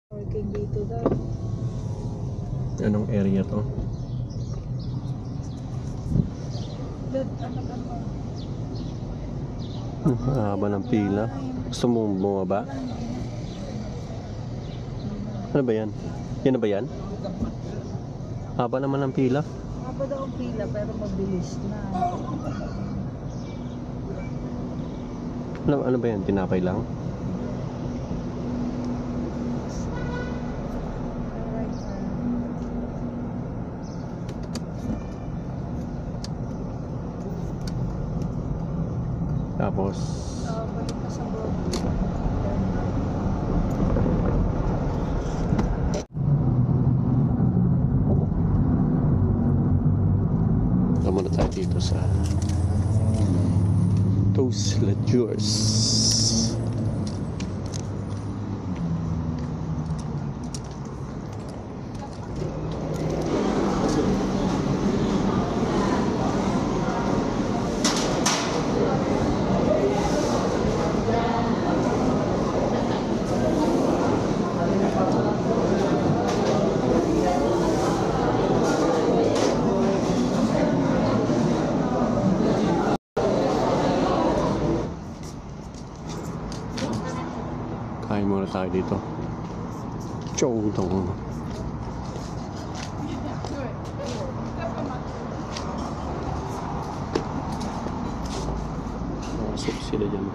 Working dito daw. Anong area to? Haba ng pila. Gusto mong bumaba? Ano ba yan? Yan na ba yan? Haba naman ng pila. Haba daw ang pila pero mabilis na. Ano ba yan? Tinapay lang? Tapos Balik ka sa bro. tama na tayo dito sa Toast Ledgers. Kain muna tayo dito. Chow dong. Masok sila dyan.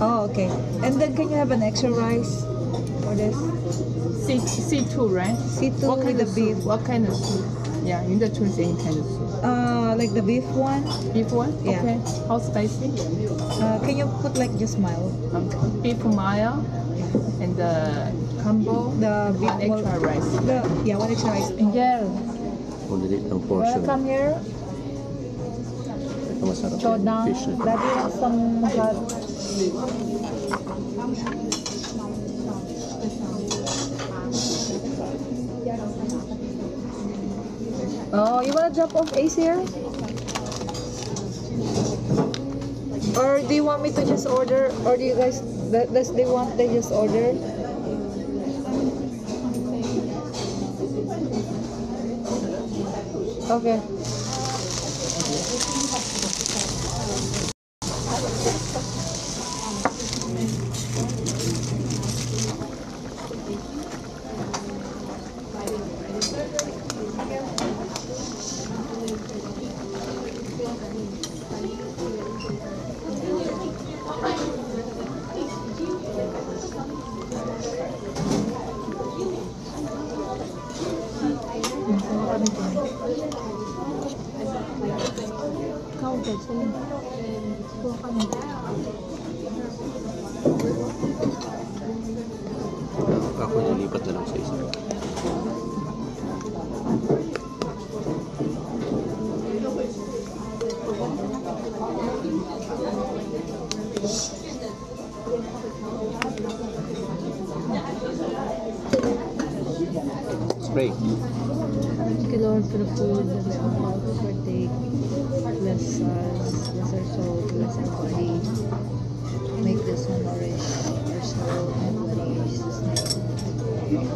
Oh, okay. And then can you have an extra rice for this? C2, right? C2 What kind with the of beef. soup? What kind of soup? Yeah, you need to choose any kind of soup. Like the beef one. Beef one? Yeah. Okay. How spicy? Can you put like just mild? Beef mild and the combo. The beef One extra rice. one extra rice. Yeah. Ulit ng portion. Welcome here. Ito masarap Go yan. down. Fish na. Daddy wants some hot. Oh, you wanna drop off Ace here? Or do you want me to just order? Or do you guys, does they want they just order? Okay. Ako nilipat na lang sa isa. Spray. Thank you, Lord, for the food that we are about to partake. Bless us, bless our soul, bless our body. Make this one nourish our soul and body in Jesus' name.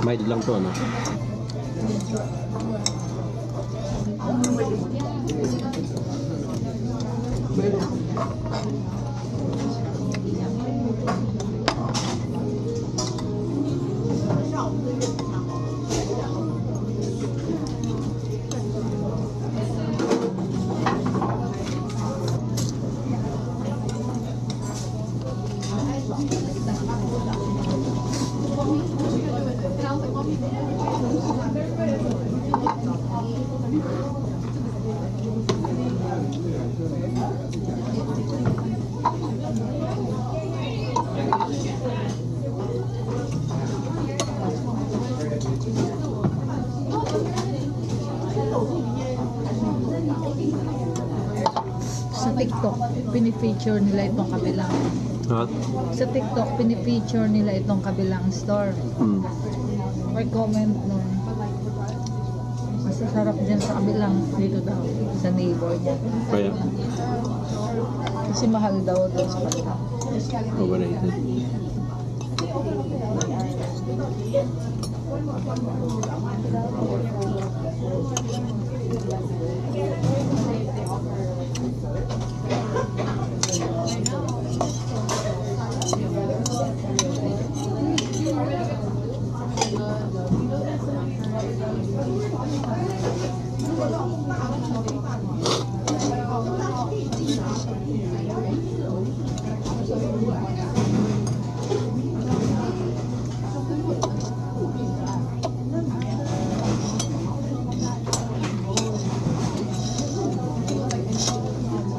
Mild lang to, ano? Sa TikTok, pinifeature nila itong kabilang Ha? Sa TikTok, pinipicture nila itong kabilang store. Hmm. Or comment nun. Masasarap dyan sa kabilang dito daw. Sa neighbor niya. Kaya, Kasi mahal daw doon sa kanila. overrated.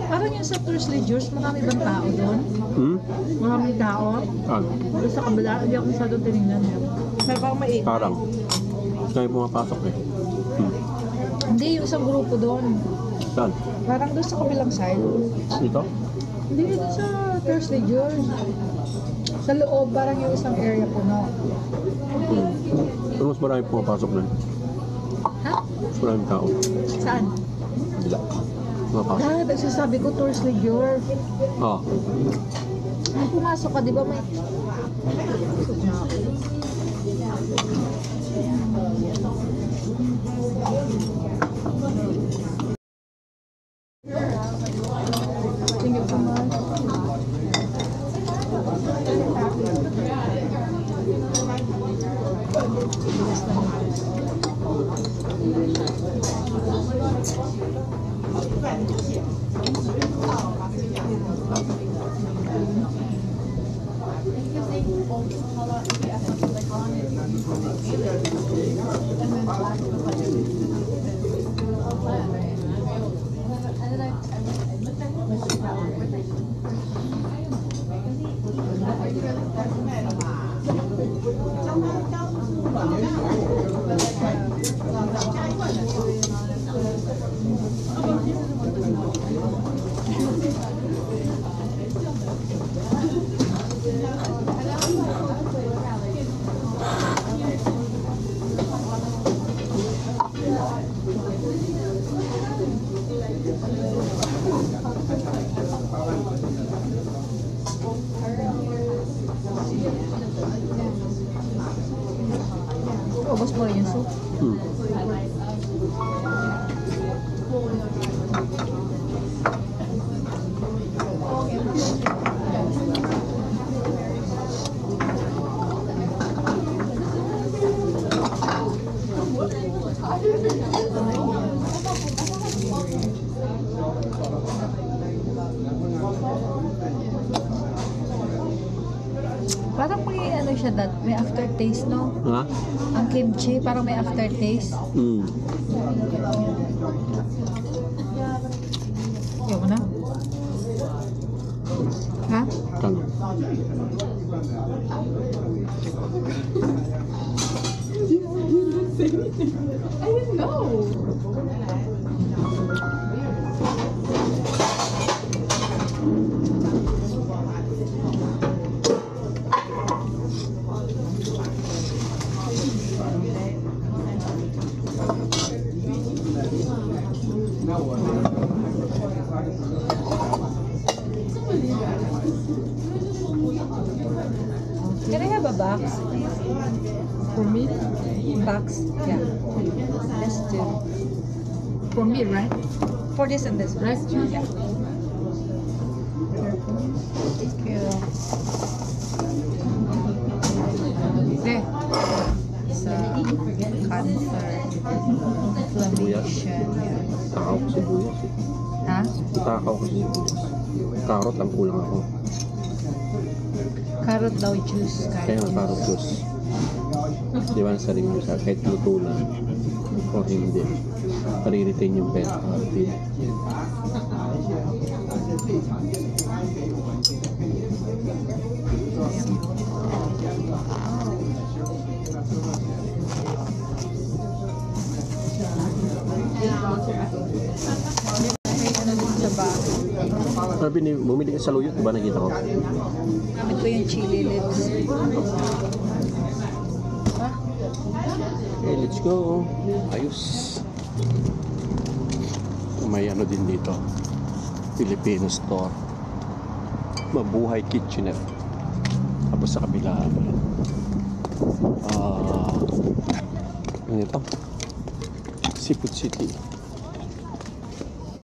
Parang yung sa Thursday George, marami bang tao doon? Hmm? Maraming tao. Ah, Doon sa kabila, hindi ako masyadong tinignan. May parang maiit. parang. Kaya pumapasok eh. Hmm. Hindi, yung isang grupo doon. Saan? Parang doon sa kabilang side. Dito? Hindi, doon sa Thursday George. Sa loob, parang yung isang area puno. Hmm. Pero mas marami pumapasok na. Ha? Mas maraming tao. Saan? Bila. Pumapasok. Ah, nagsasabi ko Thursday George. Ah. Nung pumasok ka, di ba may... Thank you so much. Bilis lang. Ubos mo rin yung soup. Hmm. Parang may ano siya may aftertaste, no? Ha? Ang kimchi, parang may aftertaste. Hmm. Ayaw mo na? Ha? Kano? Can I have a box, please? For me? Box? Yeah. This two. For me, right? For this and this. Right? Yeah. Thank you. Okay. Sa cancer, inflammation. Yeah. Takaw ko sibuyas eh. Ha? Takaw ko sibuyas. Karot lang kulang ako. Carrot daw juice. Kaya nga karot juice. Di ba nasabi mo sa kahit luto na o hindi, pare-retain yung pera. May ano din sa bahay. Bumili ka sa Luyot, diba nakita ko? Gamit ko yung chili lips. Ha? Okay, let's go. Ayos. May ano din dito. Filipino store. Mabuhay kitchenette. Tapos sa kabila. Ano ito? Seafood City.